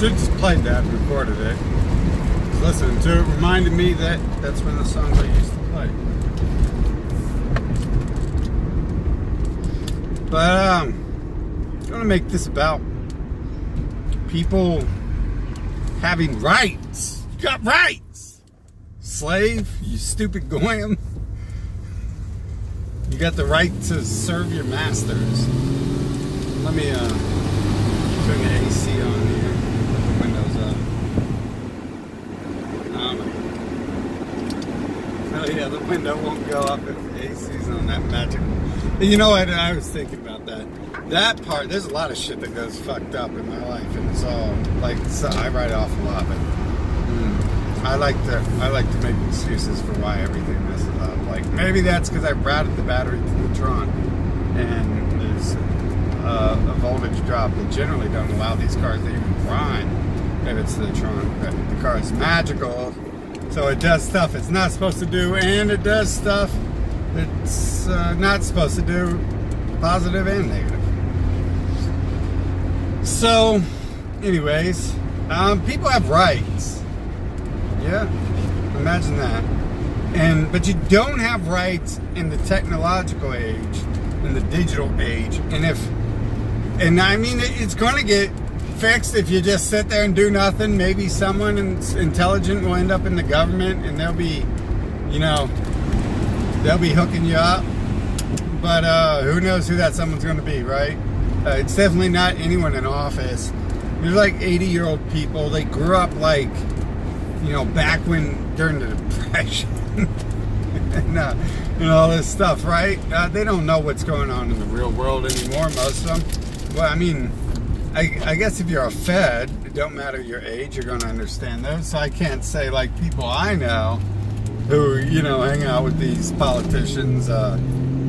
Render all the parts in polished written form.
Should just played that and recorded it. Listening to it reminded me that that's one of the songs I used to play. But I'm gonna make this about people having rights. You got rights, slave. You stupid goyim. You got the right to serve your masters. Let me turn the AC on here. Put the windows up. Oh yeah, the window won't go up if the AC's on. That magic. You know what? I was thinking about that. That part. There's a lot of shit that goes fucked up in my life, and it's all like so I write off a lot of it. I like to make excuses for why everything messes up. Like maybe that's because I routed the battery to the trunk, and there's a voltage drop that generally don't allow these cars to even run if it's the trunk. But the car is magical, so it does stuff it's not supposed to do, and it does stuff it's not supposed to do, positive and negative. So, anyways, people have rights. Yeah, imagine that. But you don't have rights in the technological age, in the digital age. And I mean, it's going to get fixed if you just sit there and do nothing. Maybe someone intelligent will end up in the government, and they'll be hooking you up. But who knows who that someone's going to be, right? It's definitely not anyone in office. There's like 80-year-old people. They grew up like, back during the Depression and all this stuff, right? They don't know what's going on in the real world anymore, most of them. Well, I mean, I guess if you're a Fed, it don't matter your age, you're going to understand those. So I can't say like people I know who, hang out with these politicians,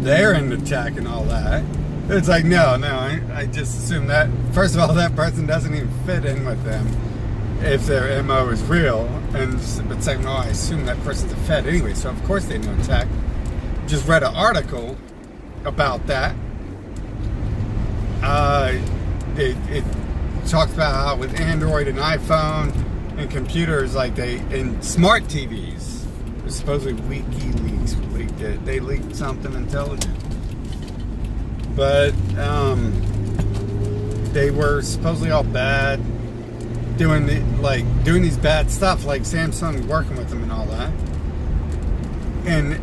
they're into tech and all that. It's like, no, I just assume that, first of all, that person doesn't even fit in with them if their MO is real. But second of all, I assume that person's a Fed anyway, so of course they know tech. Just read an article about that. It talks about how with Android and iPhone and computers, and smart TVs, supposedly WikiLeaks leaked it. They leaked something intelligent. But they were supposedly all bad, doing these bad stuff, like Samsung working with them and all that. And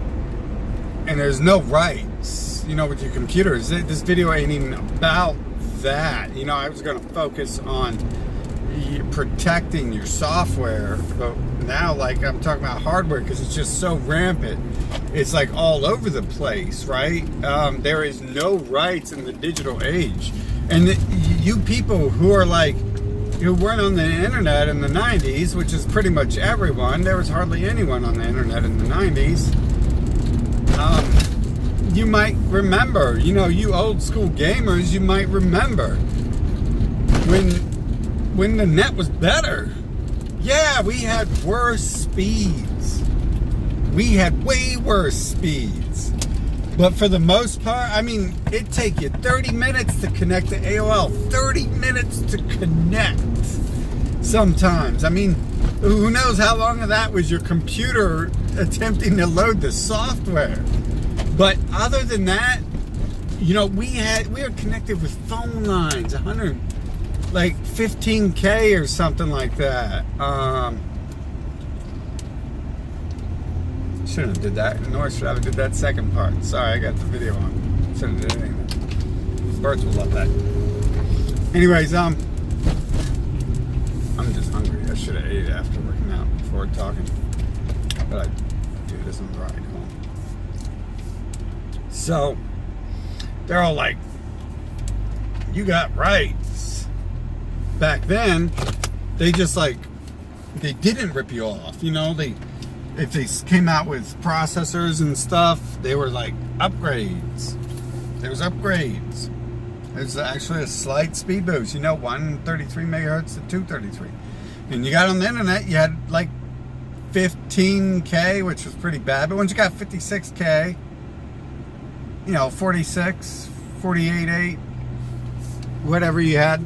there's no rights, with your computers. This video ain't even about that. I was going to focus on protecting your software, but now I'm talking about hardware because it's just so rampant. It's like all over the place, right? There is no rights in the digital age. And you people who are who weren't on the internet in the 90s, which is pretty much everyone. There was hardly anyone on the internet in the 90s. You might remember, you old school gamers, you might remember when the net was better. Yeah, we had worse speeds. We had way worse speeds. But for the most part, I mean, it'd take you 30 minutes to connect to AOL. 30 minutes to connect sometimes. I mean, who knows how long of that was your computer attempting to load the software. But other than that, we were connected with phone lines, 15K or something like that. Shouldn't have did that, nor should I have did that second part. Sorry, I got the video on. Shouldn't have did anything. Birds will love that. Anyways, I'm just hungry. I should have ate after working out before talking. But I do this on the ride home. So, they're all like, you got rights. Back then, they just they didn't rip you off. If they came out with processors and stuff, they were upgrades. There was upgrades. There's actually a slight speed boost. 133 megahertz to 233. And you got on the internet, you had 15K, which was pretty bad. But once you got 56K, 46, 48.8, whatever you had,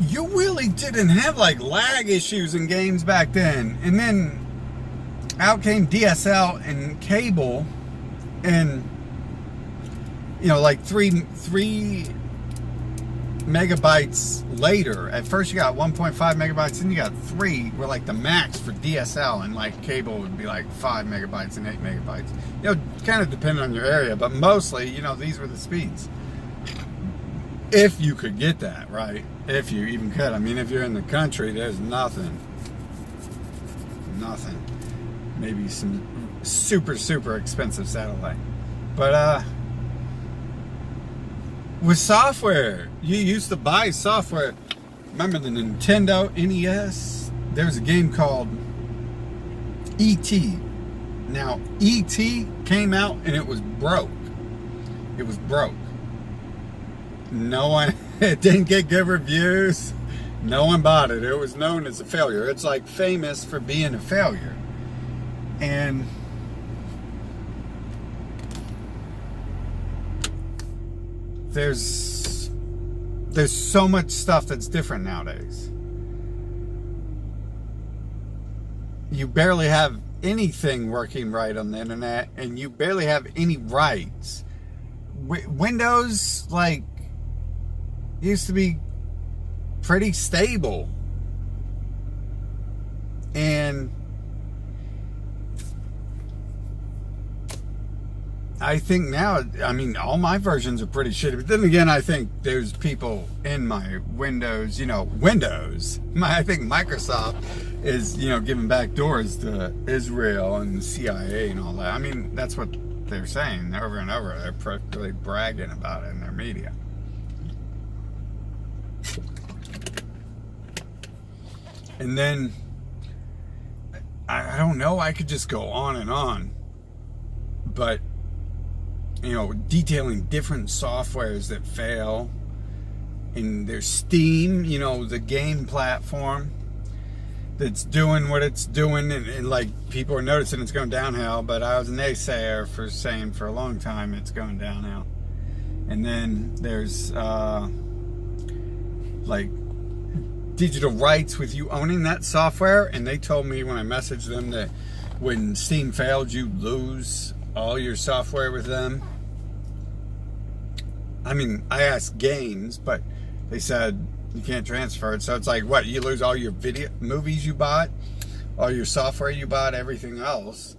you really didn't have like lag issues in games back then. And then out came DSL and cable, and you know, like three megabytes later. At first you got 1.5 megabytes, then you got 3 were like the max for DSL, and like cable would be like 5 megabytes and 8 megabytes. You know, kind of depending on your area, but mostly, you know, these were the speeds. If you could get that, right? If you even could. I mean, if you're in the country, there's nothing. Maybe some super expensive satellite. But with software, you used to buy software. Remember the Nintendo NES? There was a game called E.T. Now, E.T. came out and it was broke. It was broke. No one, it didn't get good reviews. No one bought it. It was known as a failure. It's like famous for being a failure. And there's so much stuff that's different nowadays. You barely have anything working right on the internet, and you barely have any rights. Windows, like, used to be pretty stable, and I think now, I mean, all my versions are pretty shitty. But then again, I think there's people in my Windows, you know, I think Microsoft is, you know, giving back doors to Israel and the CIA and all that. I mean, that's what they're saying over and over. They're practically bragging about it in their media. And then, I don't know, I could just go on and on. But, you know, detailing different softwares that fail. And there's Steam, you know, the game platform that's doing what it's doing. And like, people are noticing it's going downhill. But I was a naysayer for saying for a long time it's going downhill. And then there's, like, digital rights with you owning that software. And they told me when I messaged them that when Steam failed, you lose all your software with them. I mean, I asked games, but they said you can't transfer it. So it's like, what, you lose all your movies you bought, all your software you bought, everything else.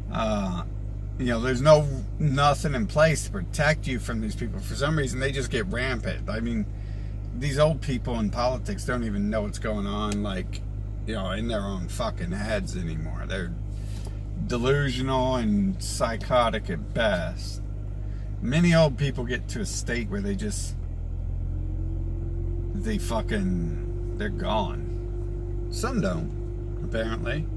You know, there's nothing in place to protect you from these people. For some reason, they just get rampant. I mean, these old people in politics don't even know what's going on, like, you know, in their own fucking heads anymore. They're delusional and psychotic at best. Many old people get to a state where they're gone. Some don't, apparently.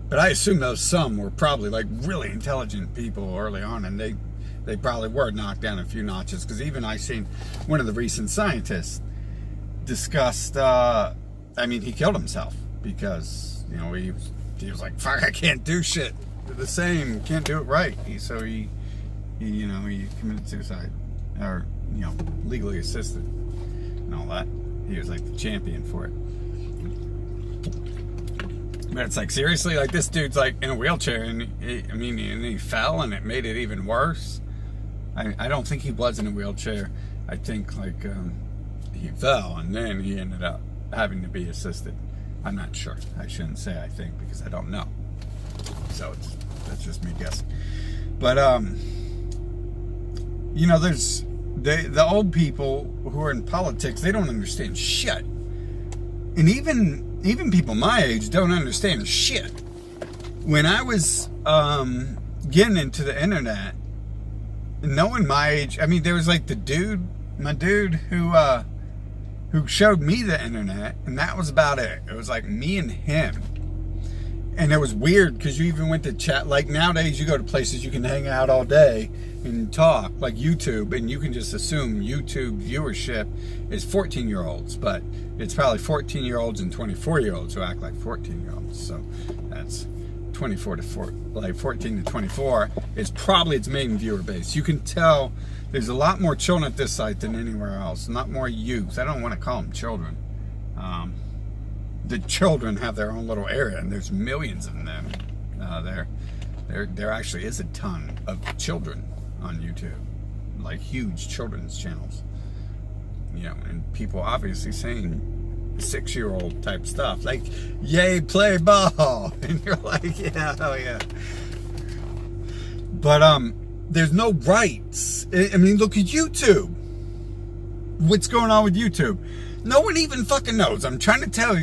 But I assume those some were probably like really intelligent people early on, and they probably were knocked down a few notches. Because even I seen one of the recent scientists discussed, I mean, he killed himself because, you know, he was like, fuck, I can't do shit the same, can't do it right. So he committed suicide, or, you know, legally assisted and all that. He was like the champion for it. But it's like, seriously, like, this dude's like in a wheelchair, and he fell, and it made it even worse. I don't think he was in a wheelchair. I think like he fell, and then he ended up having to be assisted. I'm not sure. I shouldn't say I think, because I don't know. So that's just me guessing. But you know, there's the old people who are in politics. They don't understand shit, and even people my age don't understand shit. When I was getting into the internet, no one my age, I mean, there was like my dude who showed me the internet, and that was about it. It was like me and him. And it was weird because you even went to chat. Like, nowadays you go to places you can hang out all day and talk, like YouTube, and you can just assume YouTube viewership is 14-year-olds, but it's probably 14-year-olds and 24-year-olds who act like 14-year-olds. So that's 24 to 4, like 14 to 24 is probably its main viewer base. You can tell there's a lot more children at this site than anywhere else. Not more youth. I don't want to call them children. The children have their own little area, and there's millions of them there actually is a ton of children on YouTube, like huge children's channels. You know, and people obviously saying 6-year-old type stuff, like, yay, play ball. And you're like, yeah, oh yeah. But, there's no rights. I mean, look at YouTube. What's going on with YouTube? No one even fucking knows. I'm trying to tell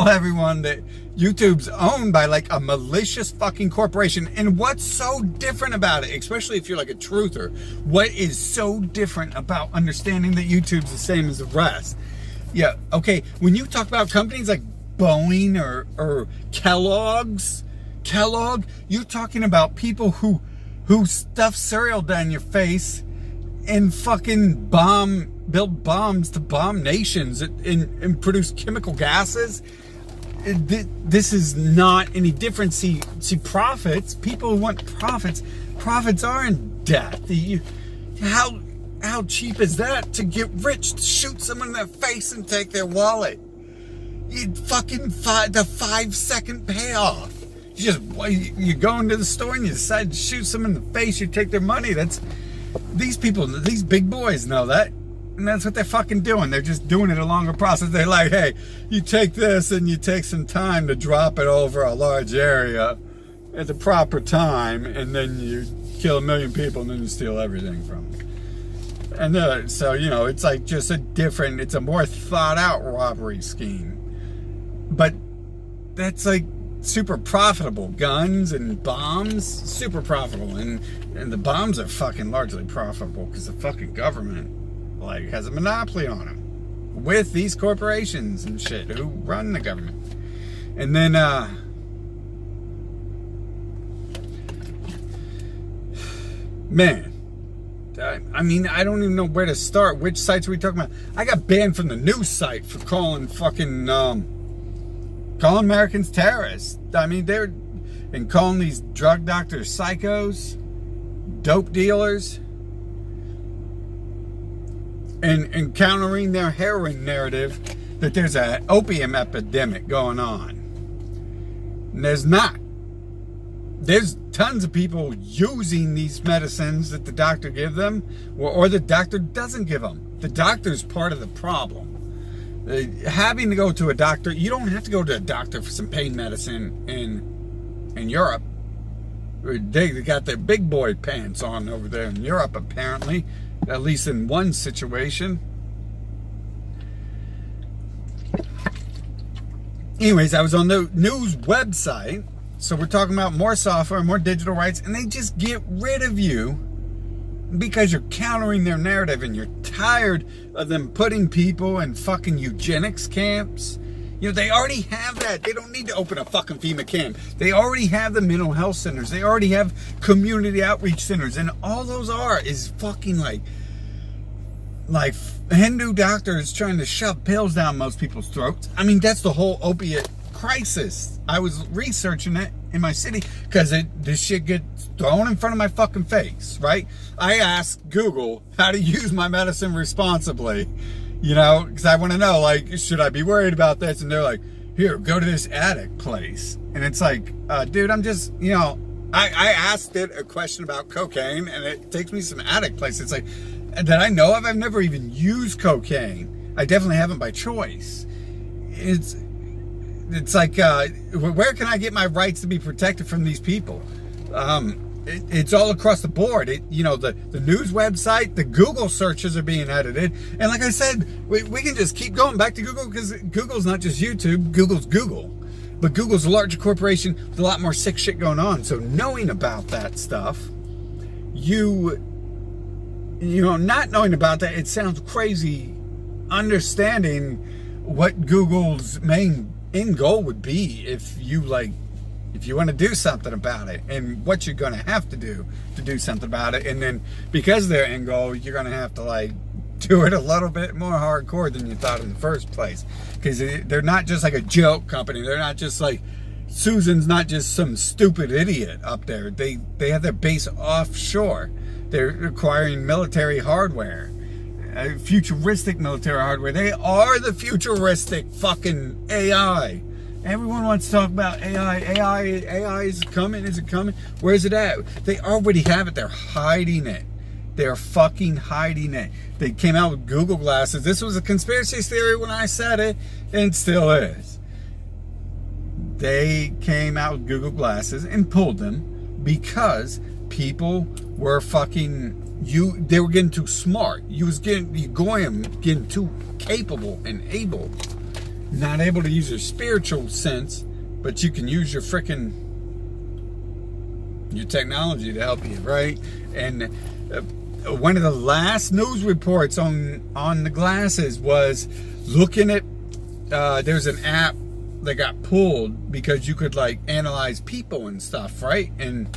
everyone that YouTube's owned by like a malicious fucking corporation. And what's so different about it, especially if you're like a truther, what is so different about understanding that YouTube's the same as the rest? Yeah, okay, when you talk about companies like Boeing or Kellogg, you're talking about people who stuff cereal down your face and fucking build bombs to bomb nations and produce chemical gases. This is not any different. See, profits, people who want profits are in death. How cheap is that to get rich, to shoot someone in the face and take their wallet? You fucking the 5-second payoff. You go into the store and you decide to shoot someone in the face, you take their money. These people, these big boys know that. And that's what they're fucking doing. They're just doing it along a process. They're like, hey, you take this and you take some time to drop it over a large area at the proper time, and then you kill 1 million people and then you steal everything from them. And so, you know, it's like just it's a more thought out robbery scheme. But that's like super profitable. Guns and bombs, super profitable. And the bombs are fucking largely profitable because the fucking government like has a monopoly on them with these corporations and shit who run the government. And then man, I mean, I don't even know where to start. Which sites are we talking about? I got banned from the news site for calling Americans terrorists. I mean, and calling these drug doctors psychos, dope dealers, and countering their heroin narrative that there's an opium epidemic going on. And there's not. There's tons of people using these medicines that the doctor give them, or the doctor doesn't give them. The doctor's part of the problem. Having to go to a doctor, you don't have to go to a doctor for some pain medicine in Europe. They got their big boy pants on over there in Europe, apparently. At least in one situation. Anyways, I was on the news website. So we're talking about more software, more digital rights, and they just get rid of you because you're countering their narrative and you're tired of them putting people in fucking eugenics camps. You know, they already have that. They don't need to open a fucking FEMA camp. They already have the mental health centers. They already have community outreach centers. And all those is fucking like Hindu doctors trying to shove pills down most people's throats. I mean, that's the whole opiate crisis. I was researching it in my city because this shit gets thrown in front of my fucking face, right? I asked Google how to use my medicine responsibly, you know, because I want to know, like, should I be worried about this? And they're like, here, go to this addict place. And it's like, dude, I'm just, you know, I asked it a question about cocaine and it takes me some addict place. It's like, that I know of, I've never even used cocaine. I definitely haven't by choice. It's like, where can I get my rights to be protected from these people? It's all across the board. You know, the news website, the Google searches are being edited. And like I said, we can just keep going back to Google because Google's not just YouTube, Google's Google. But Google's a larger corporation with a lot more sick shit going on. So knowing about that stuff, you know, not knowing about that, it sounds crazy. Understanding what Google's main end goal would be if you want to do something about it, and what you're going to have to do something about it. And then because of their end goal, you're going to have to do it a little bit more hardcore than you thought in the first place, because they're not just like a joke company. They're not just like, Susan's not just some stupid idiot up there. They have their base offshore. They're acquiring military hardware, futuristic military hardware. They are the futuristic fucking AI. Everyone wants to talk about AI. AI is coming. Is it coming? Where is it at? They already have it. They're hiding it. They're fucking hiding it. They came out with Google Glasses. This was a conspiracy theory when I said it, and still is. They came out with Google Glasses and pulled them because people were fucking they were getting too smart. You getting too capable and able. Not able to use your spiritual sense, but you can use your technology to help you, right? And one of the last news reports on the glasses was looking at there's an app that got pulled because you could like analyze people and stuff, right? And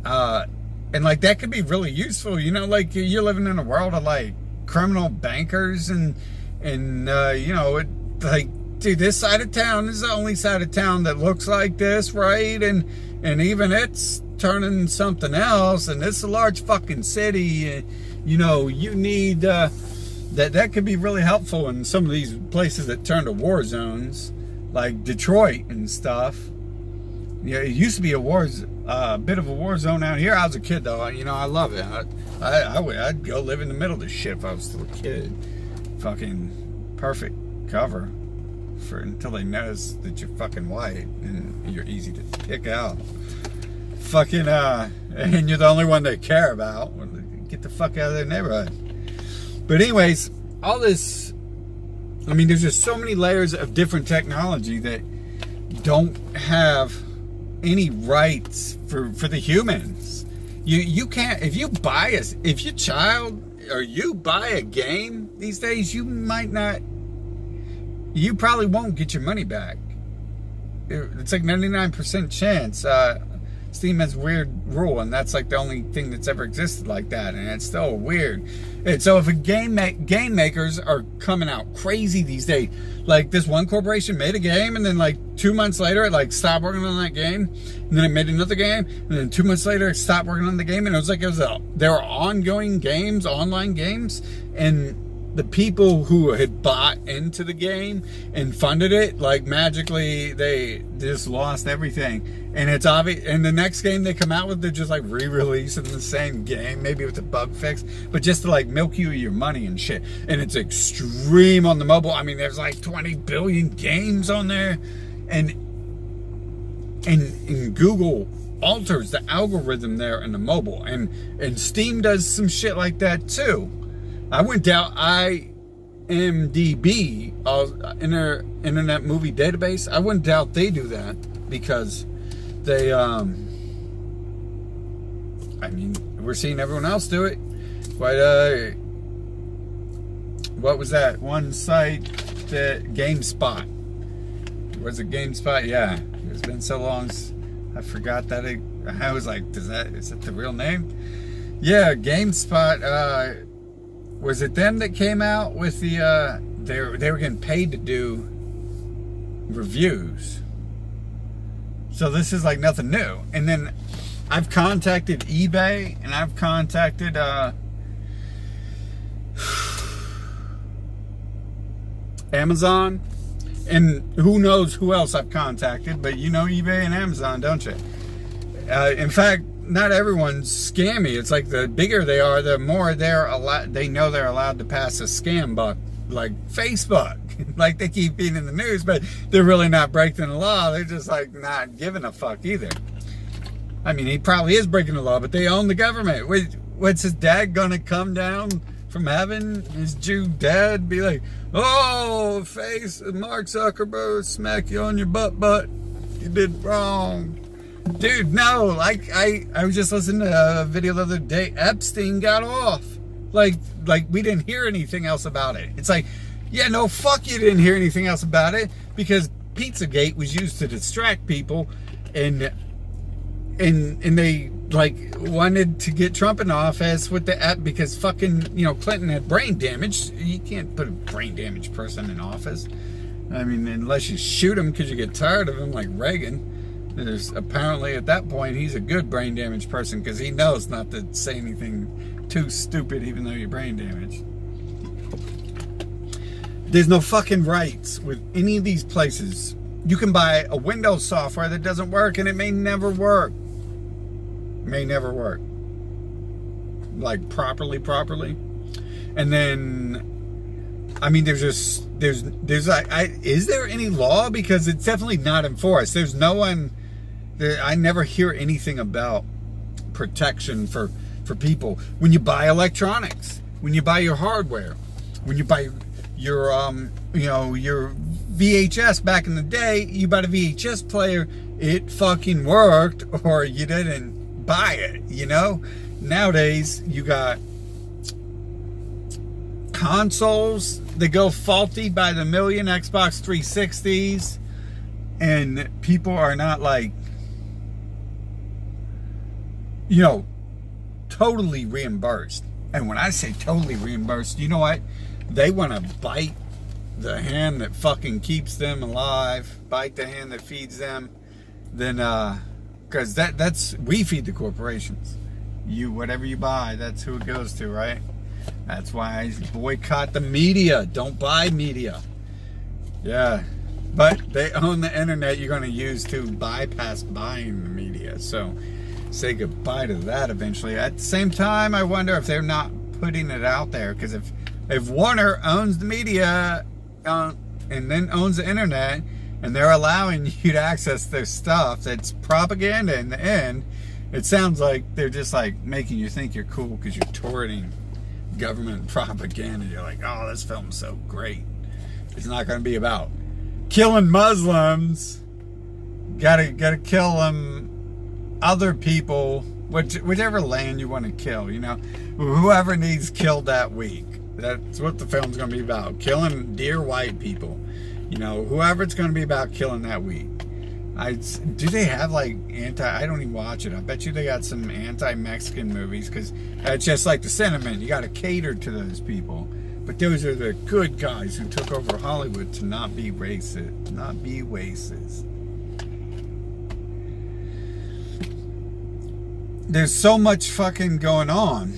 like that could be really useful, you know, like you're living in a world of like criminal bankers and you know, like, dude, this side of town is the only side of town that looks like this, right? And even it's turning something else, and it's a large fucking city. You know, you need that could be really helpful in some of these places that turn to war zones, like Detroit and stuff. Yeah, it used to be a bit of a war zone out here. I was a kid though. You know, I love it. I'd go live in the middle of this shit if I was still a kid. Fucking perfect cover for until they notice that you're fucking white and you're easy to pick out. Fucking and you're the only one they care about. Get the fuck out of their neighborhood. But anyways, all this, I mean, there's just so many layers of different technology that don't have any rights for the humans. You can't, if your child or you buy a game these days, you probably won't get your money back. It's like 99% chance. Steam has a weird rule, and that's like the only thing that's ever existed like that, and it's still weird. And so if game makers are coming out crazy these days, like this one corporation made a game, and then like 2 months later it like stopped working on that game, and then it made another game, and then 2 months later it stopped working on the game, and it was like there were ongoing games, online games, and the people who had bought into the game and funded it, like magically they just lost everything. And it's obvious, and the next game they come out with, they're just like re-releasing the same game, maybe with a bug fix, but just to like milk you your money and shit. And it's extreme on the mobile. I mean, there's like 20 billion games on there, and Google alters the algorithm there in the mobile, and Steam does some shit like that too. I went down IMDb, Internet Movie Database. I wouldn't doubt they do that because they, I mean, we're seeing everyone else do it. But, what was that one site that GameSpot? Was it GameSpot? Yeah. It's been so long, I forgot that. I was like, is that the real name? Yeah, GameSpot, was it them that came out with the, they were getting paid to do reviews. So this is like nothing new. And then I've contacted eBay, and I've contacted, Amazon, and who knows who else I've contacted, but you know eBay and Amazon, don't you? In fact, not everyone's scammy. It's like the bigger they are, the more they know they're allowed to pass a scam buck, like Facebook. Like they keep being in the news, but they're really not breaking the law. They're just like not giving a fuck either. I mean, he probably is breaking the law, but they own the government. What's his dad gonna come down from heaven? His Jew dad be like, oh, face Mark Zuckerberg, smack you on your butt. You did wrong. Dude, no, like I was just listening to a video the other day. Epstein got off. Like we didn't hear anything else about it. It's like, yeah, no, fuck you didn't hear anything else about it because Pizzagate was used to distract people, and they like wanted to get Trump in office with the app because fucking, you know, Clinton had brain damage. You can't put a brain damaged person in office. I mean, unless you shoot him because you get tired of him, like Reagan. There's apparently at that point he's a good brain damaged person because he knows not to say anything too stupid, even though you're brain damaged. There's no fucking rights with any of these places. You can buy a Windows software that doesn't work, and it may never work. May never work. Like properly. And then, I mean, there's like, is there any law? Because it's definitely not enforced. There's no one. I never hear anything about protection for people when you buy electronics, when you buy your hardware, when you buy your your VHS. Back in the day, you bought a VHS player, it fucking worked, or you didn't buy it. Nowadays you got consoles that go faulty by the million, Xbox 360s, and people are not like totally reimbursed. And when I say totally reimbursed, you know what? They want to bite the hand that fucking keeps them alive, bite the hand that feeds them. Then, because that's we feed the corporations. Whatever you buy, that's who it goes to, right? That's why I boycott the media. Don't buy media. Yeah, but they own the internet you're going to use to bypass buying the media. So say goodbye to that eventually. At the same time, I wonder if they're not putting it out there, because if Warner owns the media and then owns the internet, and they're allowing you to access their stuff that's propaganda in the end, it sounds like they're just like making you think you're cool because you're torrenting government propaganda. You're like, oh, this film's so great. It's not going to be about killing Muslims. Gotta kill them. Other people, whichever land you want to kill, whoever needs killed that week. That's what the film's going to be about. Killing dear white people. Whoever it's going to be about killing that week. Do they have like I don't even watch it. I bet you they got some anti-Mexican movies, because it's just like the sentiment. You got to cater to those people. But those are the good guys who took over Hollywood to not be racist. Not be racist. There's so much fucking going on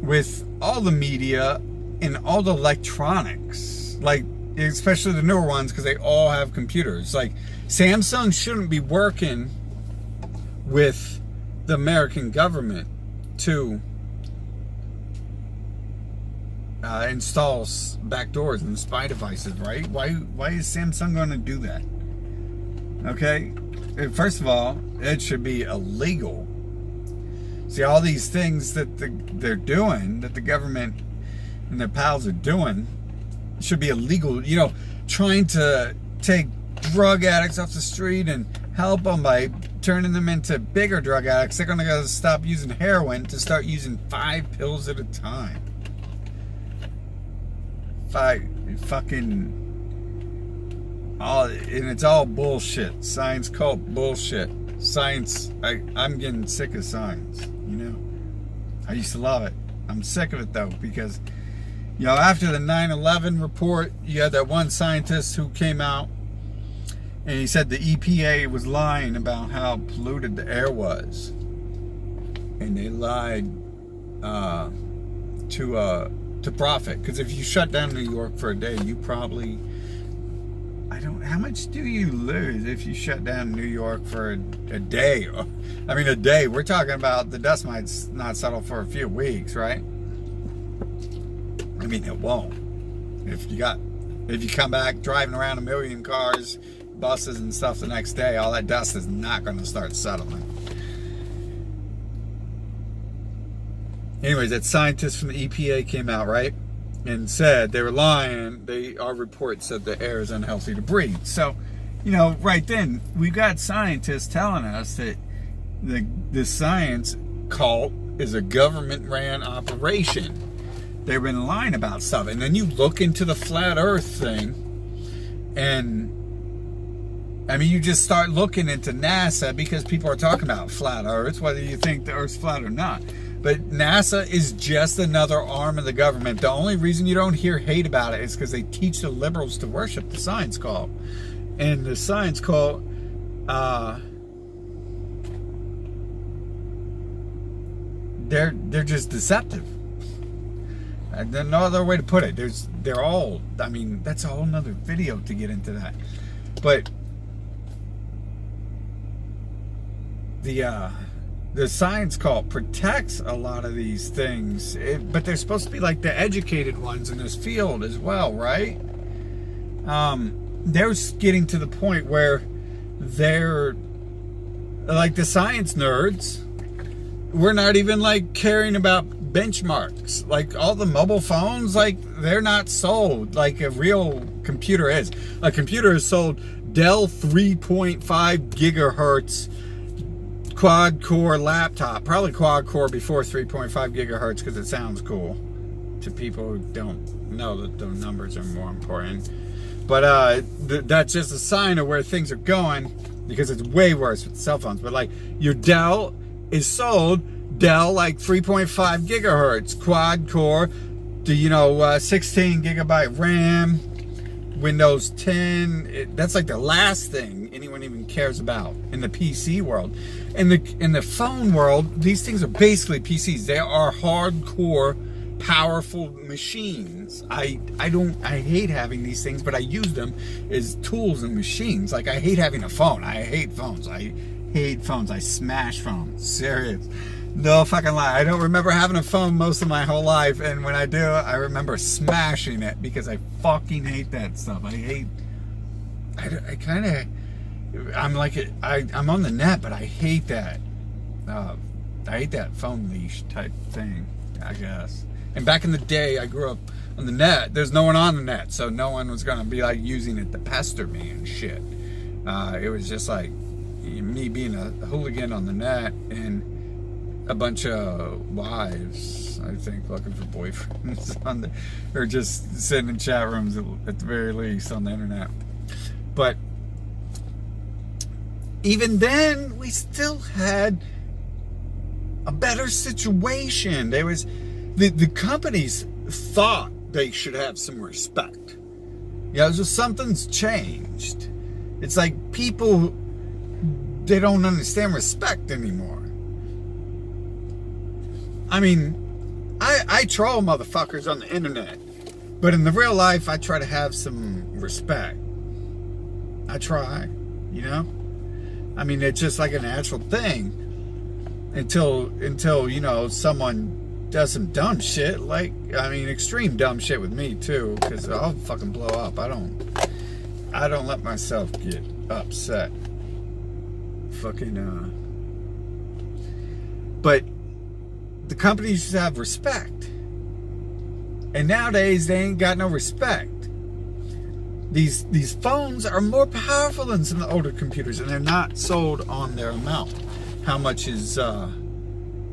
with all the media and all the electronics, like especially the newer ones, because they all have computers. Like Samsung shouldn't be working with the American government to install backdoors and spy devices, right? Why is Samsung going to do that? Okay, first of all, it should be illegal. See, all these things that they're doing, that the government and their pals are doing, should be illegal. Trying to take drug addicts off the street and help them by turning them into bigger drug addicts. They're going to go stop using heroin to start using 5 pills at a time. 5 fucking... and it's all bullshit. Science cult bullshit. Science, I'm getting sick of science, I used to love it. I'm sick of it though, because after the 9/11 report, you had that one scientist who came out and he said the EPA was lying about how polluted the air was, and they lied to profit. Because if you shut down New York for a day, you probably, how much do you lose if you shut down New York for a day? I mean, a day. We're talking about the dust might not settle for a few weeks, right? I mean, it won't. If you come back driving around a million cars, buses and stuff the next day, all that dust is not going to start settling. Anyways, that scientist from the EPA came out, right? And said they were lying. Our report said the air is unhealthy to breathe. So, right then, we've got scientists telling us that the science cult is a government-ran operation. They've been lying about stuff. And then you look into the flat earth thing, and you just start looking into NASA, because people are talking about flat earth, whether you think the earth's flat or not. But NASA is just another arm of the government. The only reason you don't hear hate about it is because they teach the liberals to worship the science cult. And the science cult, they're just deceptive. There's no other way to put it. They're all, I mean, that's a whole nother video to get into that. But the science cult protects a lot of these things, but they're supposed to be like the educated ones in this field as well, right? They're getting to the point where they're like the science nerds. We're not even like caring about benchmarks. Like all the mobile phones, like they're not sold like a real computer is. A computer is sold Dell 3.5 gigahertz quad core laptop, probably quad core before 3.5 gigahertz because it sounds cool to people who don't know that the numbers are more important. But that's just a sign of where things are going, because it's way worse with cell phones. But like your Dell is sold Dell like 3.5 gigahertz quad core to 16 gigabyte RAM, Windows 10. That's like the last thing anyone even cares about in the PC world. In the phone world, these things are basically PCs. They are hardcore, powerful machines. I hate having these things, but I use them as tools and machines. Like I hate having a phone. I hate phones. I hate phones. I smash phones. Serious. No fucking lie. I don't remember having a phone most of my whole life, and when I do, I remember smashing it because I fucking hate that stuff. I'm on the net, but I hate that. I hate that phone leash type thing, I guess. And back in the day, I grew up on the net. There's no one on the net, so no one was gonna be like using it to pester me and shit. It was just like me being a hooligan on the net, and a bunch of wives, I think, looking for boyfriends or just sitting in chat rooms at the very least on the internet. But even then, we still had a better situation. There was the companies thought they should have some respect. Just something's changed. It's like people, they don't understand respect anymore. I mean, I troll motherfuckers on the internet, but in the real life, I try to have some respect. I try, I mean, it's just like a natural thing until someone does some dumb shit. Like, I mean, extreme dumb shit with me too, because I'll fucking blow up. I don't let myself get upset. But the companies should have respect. And nowadays, they ain't got no respect. These phones are more powerful than some of the older computers, and they're not sold on their amount. How much is, how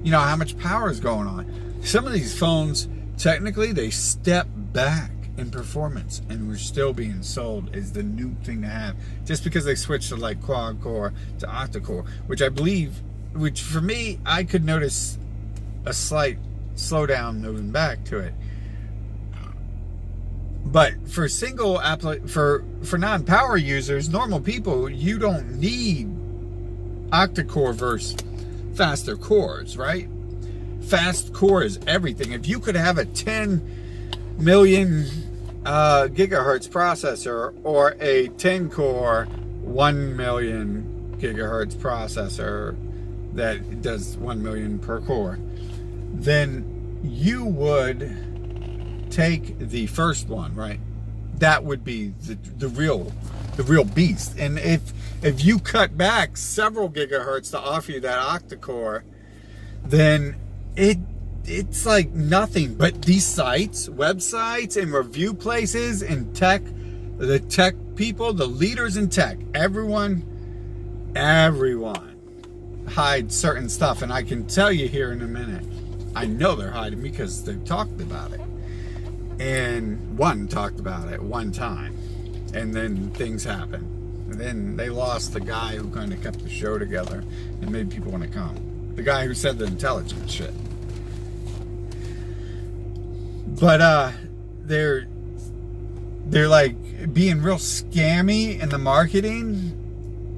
much power is going on. Some of these phones, technically, they step back in performance, and we're still being sold as the new thing to have, just because they switched to like quad core to octa core, which for me, I could notice a slight slowdown moving back to it. But for for non-power users, normal people, you don't need octa-core versus faster cores, right? Fast core is everything. If you could have a 10 million gigahertz processor or a 10-core 1 million gigahertz processor that does 1 million per core, then you would take the first one, right? That would be the real beast. And if you cut back several gigahertz to offer you that octa-core, then it's like nothing. But these sites, websites, and review places and the tech people, the leaders in tech, everyone hides certain stuff. And I can tell you here in a minute, I know they're hiding because they've talked about it. And one talked about it one time, and then things happened. And then they lost the guy who kind of kept the show together and made people want to come. The guy who said the intelligent shit. But they're like being real scammy in the marketing.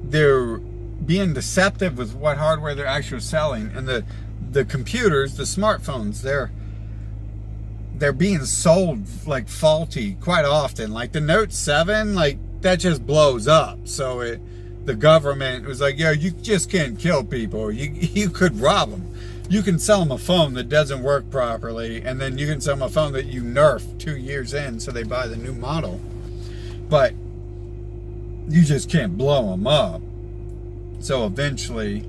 They're being deceptive with what hardware they're actually selling, and the computers, the smartphones, they're being sold like faulty quite often. Like the Note 7, like that just blows up. So the government was like, yeah, you just can't kill people. You could rob them. You can sell them a phone that doesn't work properly, and then you can sell them a phone that you nerf 2 years in, so they buy the new model. But you just can't blow them up. So eventually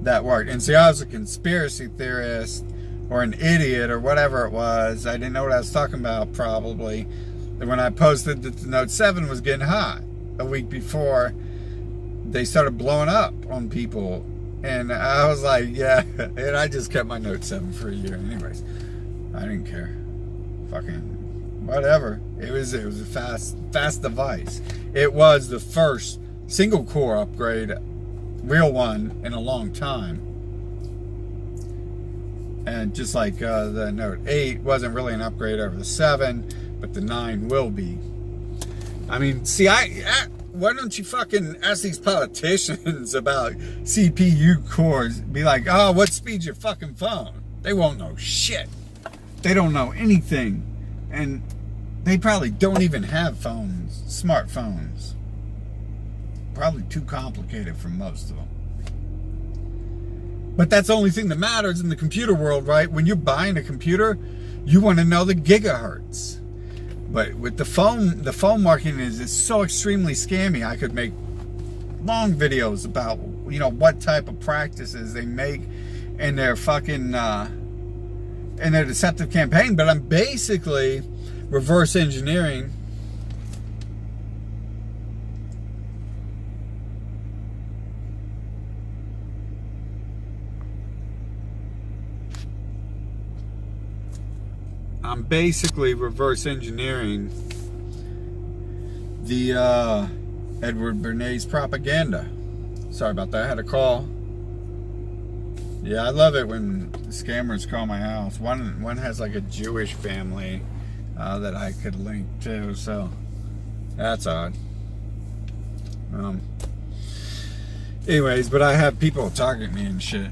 that worked. And see, I was a conspiracy theorist or an idiot or whatever it was. I didn't know what I was talking about probably. And when I posted that the Note 7 was getting hot a week before, they started blowing up on people. And I was like, yeah. And I just kept my Note 7 for a year anyways. I didn't care. Fucking whatever. It was a fast device. It was the first single core upgrade, real one, in a long time. And just like the Note 8 wasn't really an upgrade over the 7, but the 9 will be. I mean, see, why don't you fucking ask these politicians about CPU cores? Be like, oh, what speed's your fucking phone? They won't know shit. They don't know anything. And they probably don't even have phones, smartphones. Probably too complicated for most of them. But that's the only thing that matters in the computer world, right? When you're buying a computer, you want to know the gigahertz. But with the phone marketing is so extremely scammy. I could make long videos about, you know, what type of practices they make in their fucking in their deceptive campaign. But I'm basically reverse engineering the Edward Bernays propaganda. Sorry about that. I had a call. Yeah, I love it when scammers call my house. One has like a Jewish family that I could link to, so that's odd. Anyways, but I have people target me and shit,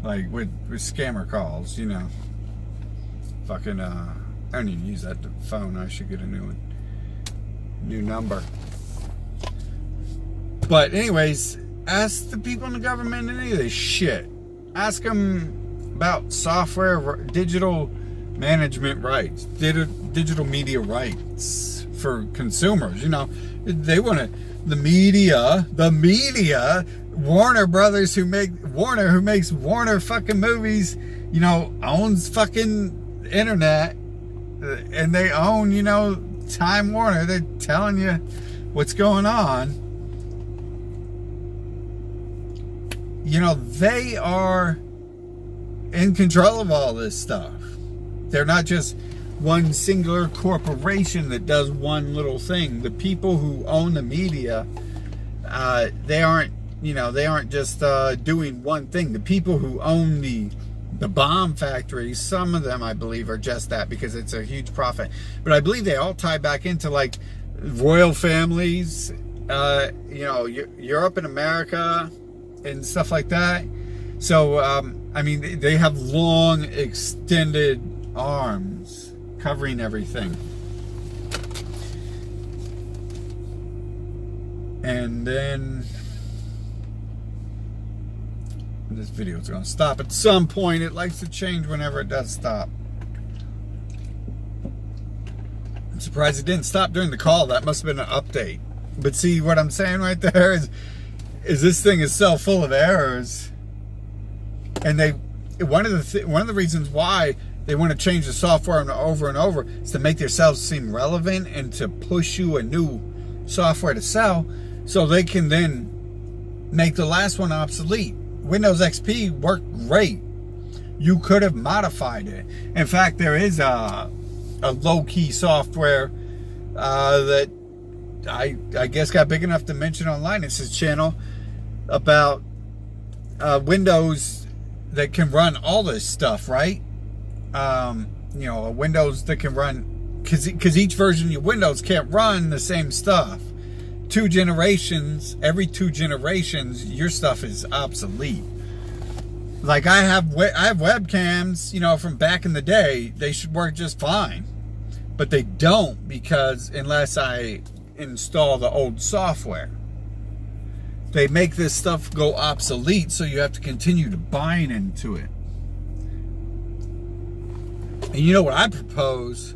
like with scammer calls, you know. Fucking I don't even use that phone. I should get a new one, new number. But anyways, ask the people in the government any of this shit. Ask them about software, digital management rights, digital media rights for consumers. You know, they want to. The media, Warner Brothers, who makes Warner fucking movies, you know, owns fucking internet, and they own, you know, Time Warner. They're telling you what's going on. You know, they are in control of all this stuff. They're not just one singular corporation that does one little thing. The people who own the media, they aren't just doing one thing. The people who own the bomb factories, some of them I believe are just that, because it's a huge profit. But I believe they all tie back into like royal families, you know, Europe and America and stuff like that. So, I mean, they have long extended arms covering everything. And then this video is going to stop at some point. It likes to change whenever it does stop. I'm surprised it didn't stop during the call. That must have been an update. But see, what I'm saying right there is this thing is so full of errors. And one of the reasons why they want to change the software over and over is to make themselves seem relevant and to push you a new software to sell, so they can then make the last one obsolete. Windows XP worked great. You could have modified it. In fact, there is a low-key software that I guess got big enough to mention online. It's his channel about Windows that can run all this stuff, right? a Windows that can run, because each version of your Windows can't run the same stuff. Every 2 generations, your stuff is obsolete. Like I have webcams, from back in the day. They should work just fine, but they don't, because unless I install the old software, they make this stuff go obsolete. So you have to continue to bind into it. And you know what I propose?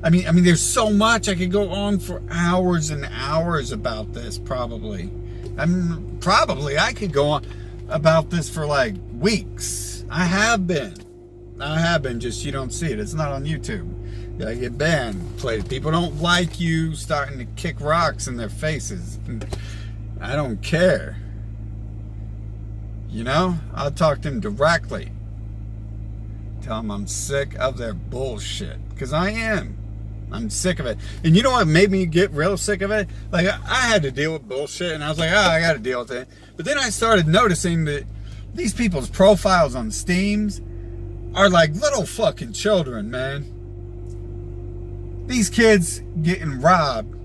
I mean, there's so much. I could go on for hours and hours about this. Probably I could go on about this for like weeks. I have been. Just you don't see it. It's not on YouTube. I get banned. People don't like you starting to kick rocks in their faces. I don't care. I'll talk to them directly. Tell them I'm sick of their bullshit. Because I am. I'm sick of it. And you know what made me get real sick of it? Like, I had to deal with bullshit, and I was like, I got to deal with it. But then I started noticing that these people's profiles on Steams are like little fucking children, man. These kids getting robbed,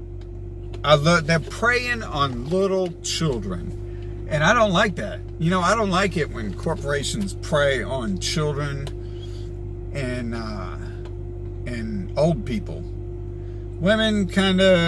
they're preying on little children. And I don't like that. I don't like it when corporations prey on children and old people. Women kind of